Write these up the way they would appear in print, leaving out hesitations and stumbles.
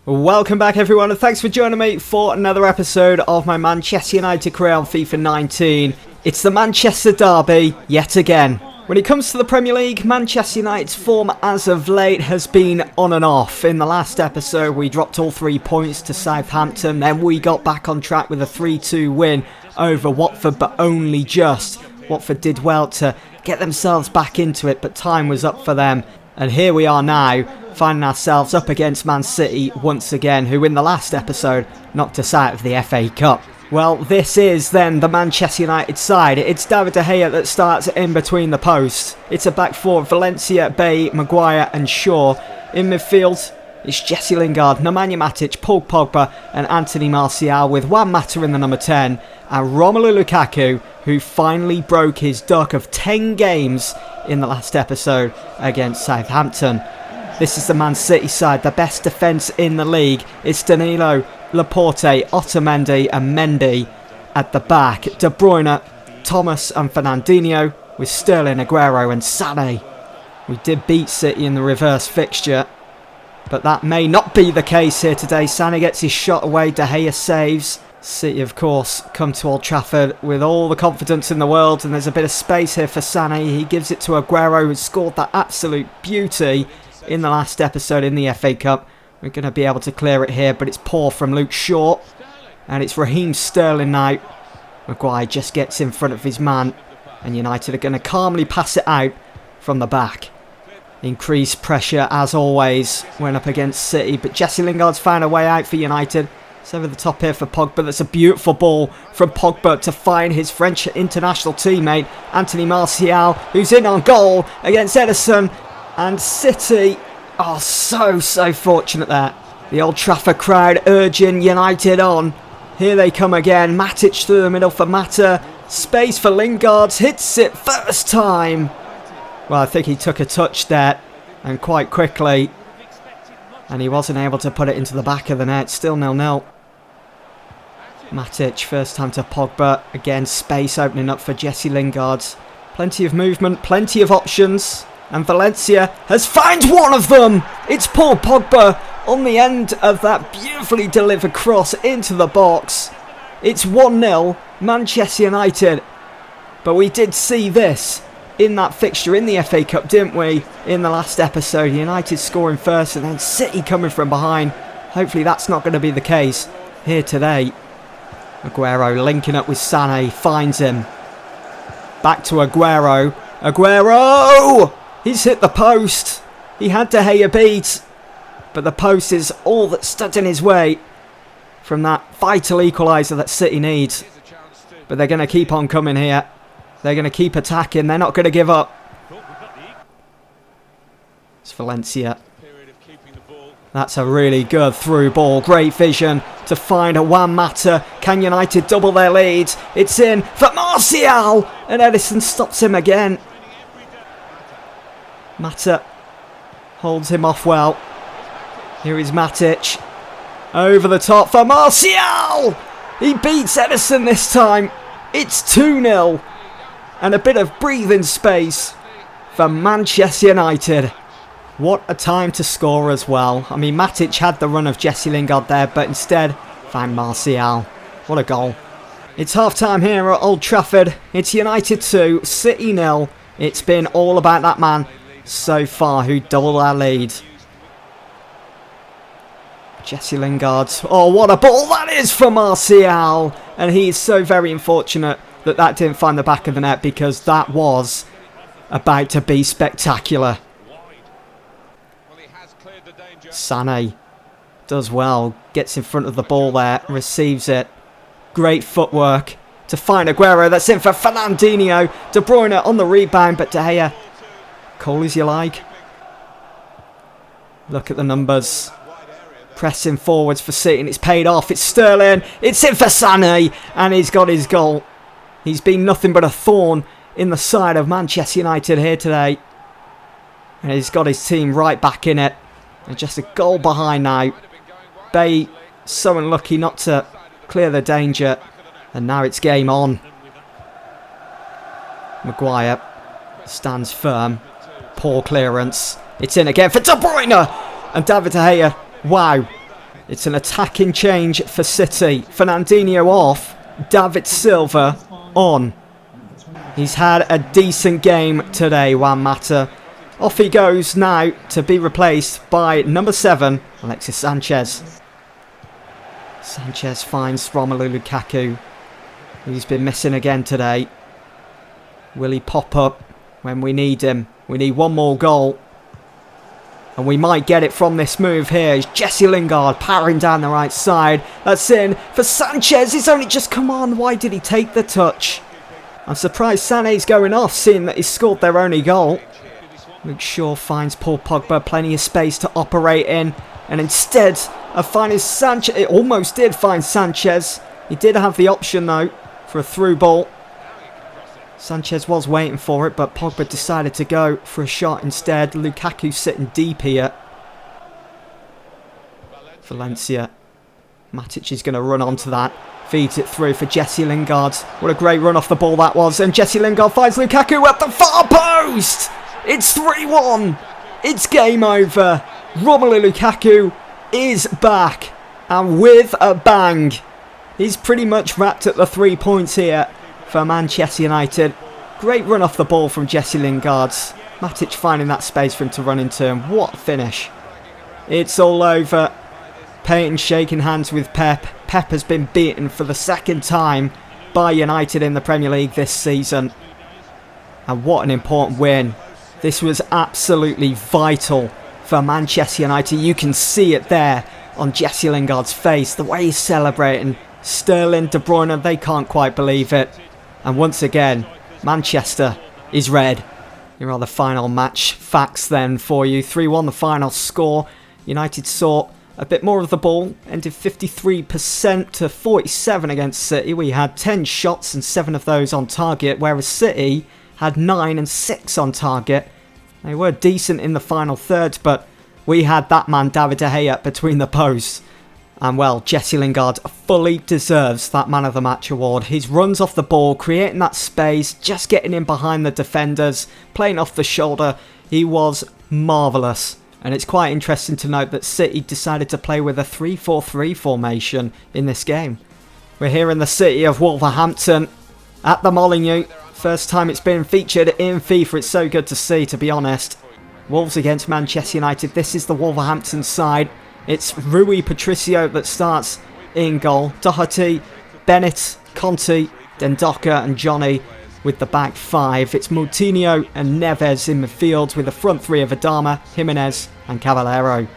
Welcome back everyone, and thanks for joining me for another episode of my Manchester United career on FIFA 19. It's the Manchester derby yet again. When it comes to the Premier League, Manchester United's form as of late has been on and off. In the last episode we dropped all 3 points to Southampton, then we got back on track with a 3-2 win over Watford, but only just. Watford did well to get themselves back into it, but time was up for them. And here we are now, finding ourselves up against Man City once again, who in the last episode knocked us out of the FA Cup. Well, this is then the Manchester United side. It's David De Gea that starts in between the posts. It's a back four of Valencia, Bay, Maguire and Shaw. In midfield, it's Jesse Lingard, Nemanja Matic, Paul Pogba and Anthony Martial, with Juan Mata in the number 10 and Romelu Lukaku, who finally broke his duck of 10 games in the last episode against Southampton. This is the Man City side, the best defence in the league. It's Danilo, Laporte, Otamendi and Mendy at the back. De Bruyne, Thomas and Fernandinho, with Sterling, Aguero and Sané. We did beat City in the reverse fixture, but that may not be the case here today. Sané gets his shot away, De Gea saves. City, of course, come to Old Trafford with all the confidence in the world, and there's a bit of space here for Sané. He gives it to Aguero, who scored that absolute beauty in the last episode in the FA Cup. We're going to be able to clear it here, but it's poor from Luke Shaw, and it's Raheem Sterling now. Maguire just gets in front of his man, and United are going to calmly pass it out from the back. Increased pressure as always when up against City, but Jesse Lingard's found a way out for United. It's over the top here for Pogba. That's a beautiful ball from Pogba to find his French international teammate Anthony Martial, who's in on goal against Ederson. And City are so fortunate there. The Old Trafford crowd urging United on. Here they come again. Matic through the middle for Mata. Space for Lingard. Hits it first time. Well, I think he took a touch there, and quite quickly, and he wasn't able to put it into the back of the net. Still 0-0. Matic, first time to Pogba. Again, space opening up for Jesse Lingard. Plenty of movement, plenty of options. And Valencia has found one of them! It's Paul Pogba on the end of that beautifully delivered cross into the box. It's 1-0 Manchester United. But we did see this in that fixture in the FA Cup, didn't we? In the last episode, United scoring first and then City coming from behind. Hopefully that's not going to be the case here today. Aguero linking up with Sané, finds him. Back to Aguero. Aguero! He's hit the post. He had De Gea beat, but the post is all that stood in his way from that vital equaliser that City needs. But they're going to keep on coming here. They're going to keep attacking. They're not going to give up. It's Valencia. That's a really good through ball. Great vision to find a Juan Mata. Can United double their lead? It's in for Martial, and Ederson stops him again. Mata holds him off well. Here is Matic. Over the top for Martial! He beats Ederson this time. It's 2-0. And a bit of breathing space for Manchester United. What a time to score as well. I mean, Matic had the run of Jesse Lingard there, but instead found Martial. What a goal. It's half-time here at Old Trafford. It's United 2, City 0. It's been all about that man so far who doubled our lead. Jesse Lingard. Oh, what a ball that is for Martial. And he's so very unfortunate that that didn't find the back of the net, because that was about to be spectacular. Sané does well, gets in front of the ball there, receives it. Great footwork to find Aguero. That's in for Fernandinho. De Bruyne on the rebound, but De Gea, cool as you like. Look at the numbers. Pressing forwards for City, and it's paid off. It's Sterling. It's in for Sané, and he's got his goal. He's been nothing but a thorn in the side of Manchester United here today. And he's got his team right back in it. And just a goal behind now. Bay so unlucky not to clear the danger. And now it's game on. Maguire stands firm. Poor clearance. It's in again for De Bruyne. And David De Gea. Wow. It's an attacking change for City. Fernandinho off, David Silva on. He's had a decent game today, Juan Mata. Off he goes now to be replaced by number 7, Alexis Sanchez. Sanchez finds Romelu Lukaku, who's been missing again today. Will he pop up when we need him? We need one more goal. And we might get it from this move here. Jesse Lingard powering down the right side. That's in for Sanchez. He's only just come on. Why did he take the touch? I'm surprised Sané's going off, seeing that he scored their only goal. Luke Shaw finds Paul Pogba plenty of space to operate in. And instead of finding Sanchez, it almost did find Sanchez. He did have the option though for a through ball. Sanchez was waiting for it, but Pogba decided to go for a shot instead. Lukaku sitting deep here. Valencia. Matic is going to run onto that. Feeds it through for Jesse Lingard. What a great run off the ball that was. And Jesse Lingard finds Lukaku at the far post. It's 3-1. It's game over. Romelu Lukaku is back. And with a bang. He's pretty much wrapped at the 3 points here for Manchester United. Great run off the ball from Jesse Lingard. Matic finding that space for him to run into, and what a finish. It's all over. PAYTON shaking hands with Pep. Pep has been beaten for the second time by United in the Premier League this season. And what an important win. This was absolutely vital for Manchester United. You can see it there on Jesse Lingard's face. The way he's celebrating. Sterling, De Bruyne, they can't quite believe it. And once again, Manchester is red. Here are the final match facts then for you. 3-1 the final score. United saw a bit more of the ball. Ended 53% to 47 against City. We had 10 shots and 7 of those on target. Whereas City had 9 and 6 on target. They were decent in the final third. But we had that man David De Gea between the posts. And well, Jesse Lingard fully deserves that Man of the Match award. His runs off the ball, creating that space, just getting in behind the defenders, playing off the shoulder. He was marvellous. And it's quite interesting to note that City decided to play with a 3-4-3 formation in this game. We're here in the city of Wolverhampton at the Molineux. First time it's been featured in FIFA. It's so good to see, to be honest. Wolves against Manchester United. This is the Wolverhampton side. It's Rui Patricio that starts in goal. Doherty, Bennett, Conte, Dendoncker and Johnny with the back 5. It's Moutinho and Neves in midfield with the front 3 of Adama, Jimenez and Caballero.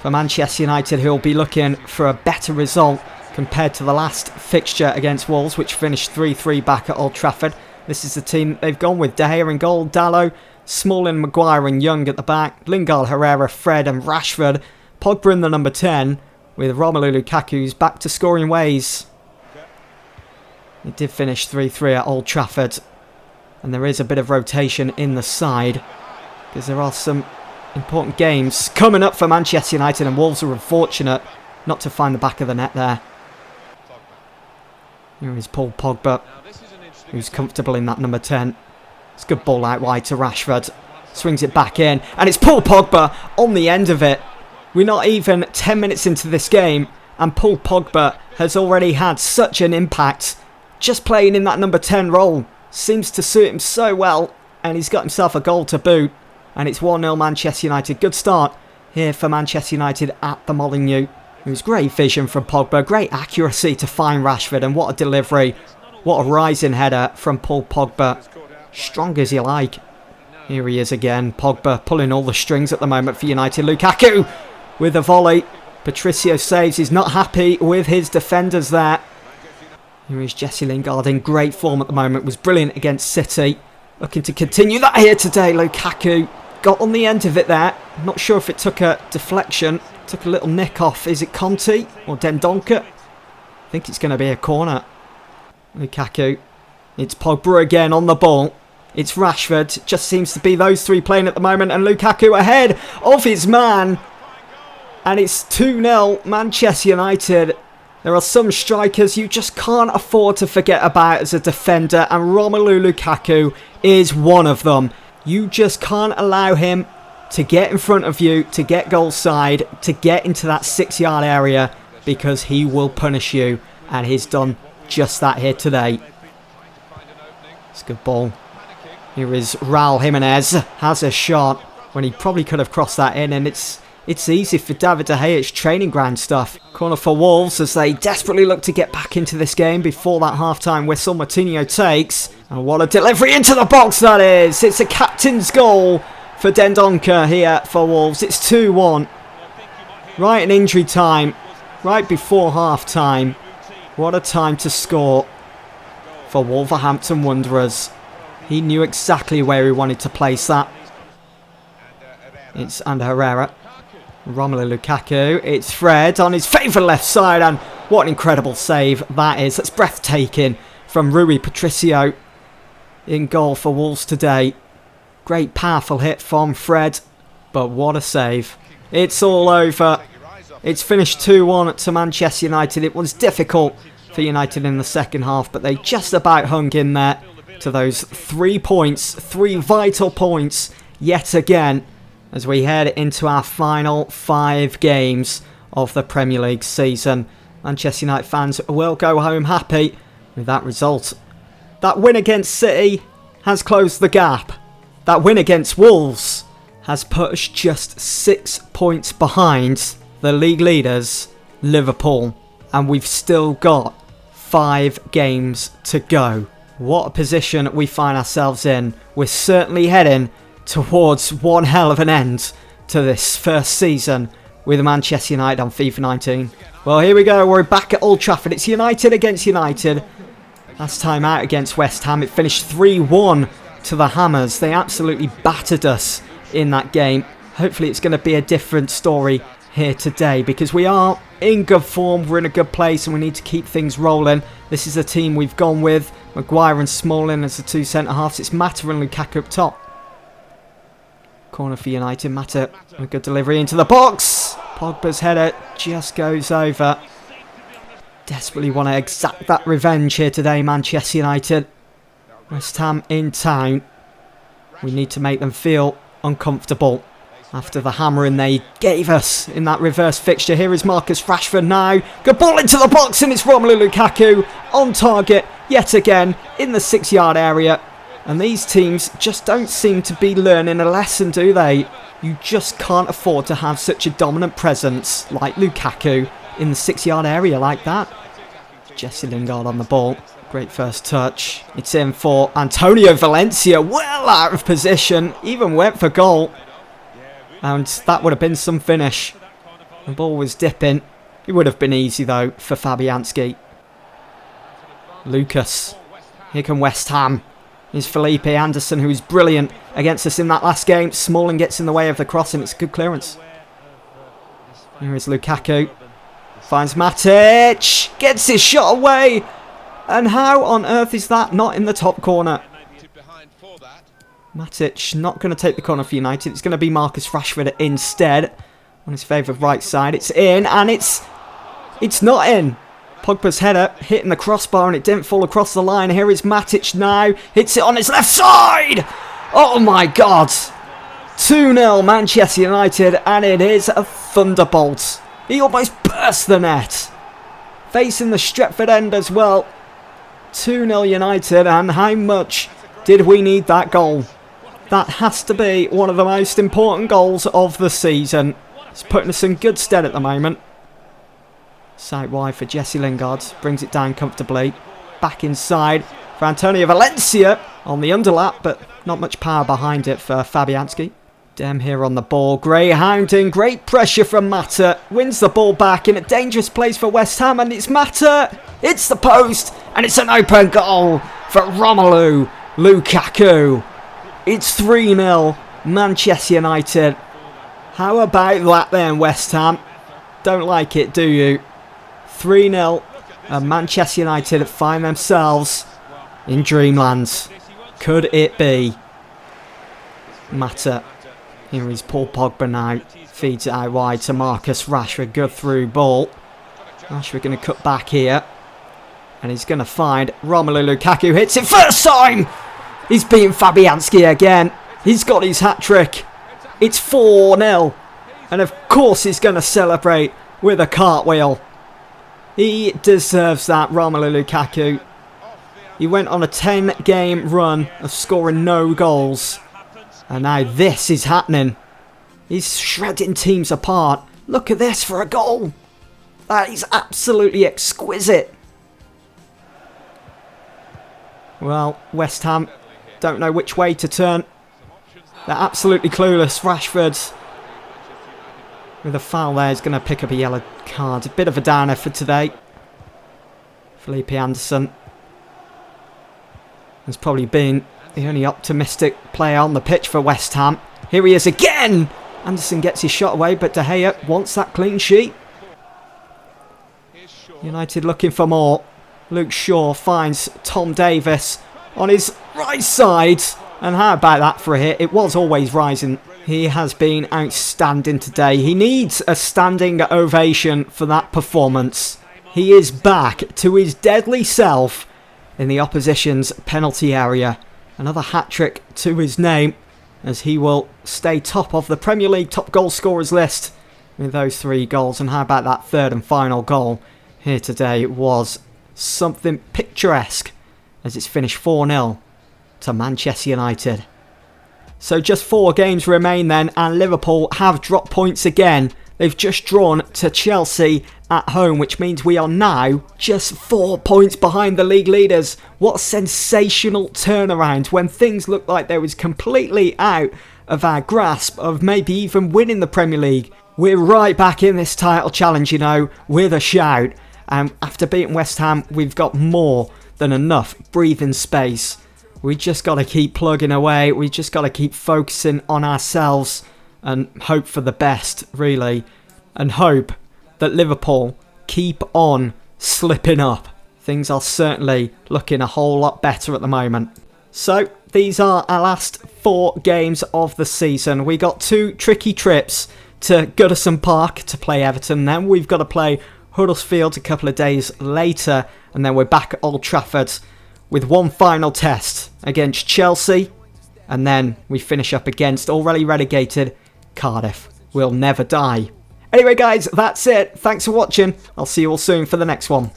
For Manchester United, who'll be looking for a better result compared to the last fixture against Wolves, which finished 3-3 back at Old Trafford. This is the team they've gone with. De Gea in goal, Dalot, Smalling, Maguire and Young at the back. Lingard, Herrera, Fred and Rashford. Pogba in the number 10 with Romelu Lukaku's back to scoring ways. It did finish 3-3 at Old Trafford. And there is a bit of rotation in the side because there are some important games coming up for Manchester United, and Wolves are unfortunate not to find the back of the net there. Here is Paul Pogba, who's comfortable in that number 10. It's a good ball out wide to Rashford. Swings it back in, and it's Paul Pogba on the end of it. We're not even 10 minutes into this game, and Paul Pogba has already had such an impact. Just playing in that number 10 role seems to suit him so well, and he's got himself a goal to boot. And it's 1-0 Manchester United. Good start here for Manchester United at the Molineux. It was great vision from Pogba, great accuracy to find Rashford, and what a delivery. What a rising header from Paul Pogba. Strong as you like. Here he is again. Pogba pulling all the strings at the moment for United. Lukaku with a volley. Patricio saves. He's not happy with his defenders there. Here is Jesse Lingard in great form at the moment. Was brilliant against City. Looking to continue that here today. Lukaku got on the end of it there. I'm not sure if it took a deflection. Took a little nick off. Is it Conte or Dendoncker? I think it's going to be a corner. Lukaku. It's Pogba again on the ball. It's Rashford. Just seems to be those three playing at the moment. And Lukaku ahead of his man. And it's 2-0 Manchester United. There are some strikers you just can't afford to forget about as a defender. And Romelu Lukaku is one of them. You just can't allow him to get in front of you, to get goal side, to get into that 6-yard area, because he will punish you, and he's done just that here today. It's a good ball. Here is Raul Jimenez, has a shot when he probably could have crossed that in, and it's easy for David De Gea. It's training ground stuff. Corner for Wolves as they desperately look to get back into this game before that half-time whistle Martinho takes. And what a delivery into the box that is. It's a captain's goal for Dendoncker here for Wolves. It's 2-1. Right in injury time. Right before half-time. What a time to score for Wolverhampton Wanderers. He knew exactly where he wanted to place that. It's Ander Herrera. Romelu Lukaku. It's Fred on his favourite left side, and what an incredible save that is. That's breathtaking from Rui Patricio in goal for Wolves today. Great powerful hit from Fred, but what a save. It's all over. It's finished 2-1 to Manchester United. It was difficult for United in the second half, but they just about hung in there to those 3 points, 3 vital points yet again, as we head into our final 5 games of the Premier League season. Manchester United fans will go home happy with that result. That win against City has closed the gap. That win against Wolves has put us just 6 points behind the league leaders, Liverpool. And we've still got 5 games to go. What a position we find ourselves in. We're certainly heading towards one hell of an end to this first season with Manchester United on FIFA 19. Well, here we go. We're back at Old Trafford. It's United against United. Last time out against West Ham, it finished 3-1 to the Hammers. They absolutely battered us in that game. Hopefully it's going to be a different story here today, because we are in good form, we're in a good place, and we need to keep things rolling. This is a team we've gone with Maguire and Smalling as the 2 centre-halves. It's Mata and Lukaku up top. Corner for United. Mata, a good delivery into the box. Pogba's header just goes over. Desperately want to exact that revenge here today, Manchester United. West Ham in town. We need to make them feel uncomfortable after the hammering they gave us in that reverse fixture. Here is Marcus Rashford now. Good ball into the box, and it's Romelu Lukaku on target yet again in the 6-yard area. And these teams just don't seem to be learning a lesson, do they? You just can't afford to have such a dominant presence like Lukaku in the 6-yard area like that. Jesse Lingard on the ball. Great first touch. It's in for Antonio Valencia. Well out of position. Even went for goal. And that would have been some finish. The ball was dipping. It would have been easy though for Fabianski. Lucas. Here come West Ham. Here's Felipe Anderson, who was brilliant against us in that last game. Smalling gets in the way of the cross, and it's a good clearance. Here is Lukaku. Finds Matic. Gets his shot away. And how on earth is that not in the top corner? Matic not going to take the corner for United. It's going to be Marcus Rashford instead on his favourite right side. It's in, and it's not in. Pogba's header hitting the crossbar, and it didn't fall across the line. Here is Matic now. Hits it on his left side. Oh my God. 2-0 Manchester United, and it is a thunderbolt. He almost burst the net. Facing the Stretford end as well. 2-0 United, and how much did we need that goal? That has to be one of the most important goals of the season. It's putting us in good stead at the moment. Side wide for Jesse Lingard. Brings it down comfortably. Back inside for Antonio Valencia on the underlap, but not much power behind it for Fabianski. Dem here on the ball. Greyhounding. Great pressure from Mata. Wins the ball back in a dangerous place for West Ham, and it's Mata. It's the post, and it's an open goal for Romelu Lukaku. It's 3-0 Manchester United. How about that then, West Ham? Don't like it, do you? 3-0 and Manchester United find themselves in dreamland. Could it be? Mata. Here is Paul Pogba now. Feeds it out wide to Marcus Rashford. Good through ball. Rashford going to cut back here. And he's going to find Romelu Lukaku. Hits it first time! He's beaten Fabianski again. He's got his hat-trick. It's 4-0. And of course he's going to celebrate with a cartwheel. He deserves that, Romelu Lukaku. He went on a 10-game run of scoring no goals. And now this is happening. He's shredding teams apart. Look at this for a goal. That is absolutely exquisite. Well, West Ham don't know which way to turn. They're absolutely clueless. Rashford, with a foul there, is going to pick up a yellow card. A bit of a downer for today. Felipe Anderson has probably been the only optimistic player on the pitch for West Ham. Here he is again! Anderson gets his shot away, but De Gea wants that clean sheet. United looking for more. Luke Shaw finds Tom Davis on his right side. And how about that for a hit? It was always rising. He has been outstanding today. He needs a standing ovation for that performance. He is back to his deadly self in the opposition's penalty area. Another hat-trick to his name, as he will stay top of the Premier League top goal scorers list with those 3 goals. And how about that third and final goal here today? It was something picturesque as it's finished 4-0 to Manchester United. So just 4 games remain then, and Liverpool have dropped points again. They've just drawn to Chelsea at home, which means we are now just 4 points behind the league leaders. What a sensational turnaround when things looked like they was completely out of our grasp of maybe even winning the Premier League. We're right back in this title challenge, you know, with a shout. And after beating West Ham, we've got more than enough breathing space. We just got to keep plugging away. We just got to keep focusing on ourselves and hope for the best, really. And hope that Liverpool keep on slipping up. Things are certainly looking a whole lot better at the moment. So, these are our last 4 games of the season. We got 2 tricky trips to Goodison Park to play Everton. Then we've got to play Huddersfield a couple of days later. And then we're back at Old Trafford with one final test against Chelsea. And then we finish up against already relegated Cardiff. We'll never die. Anyway guys, that's it. Thanks for watching. I'll see you all soon for the next one.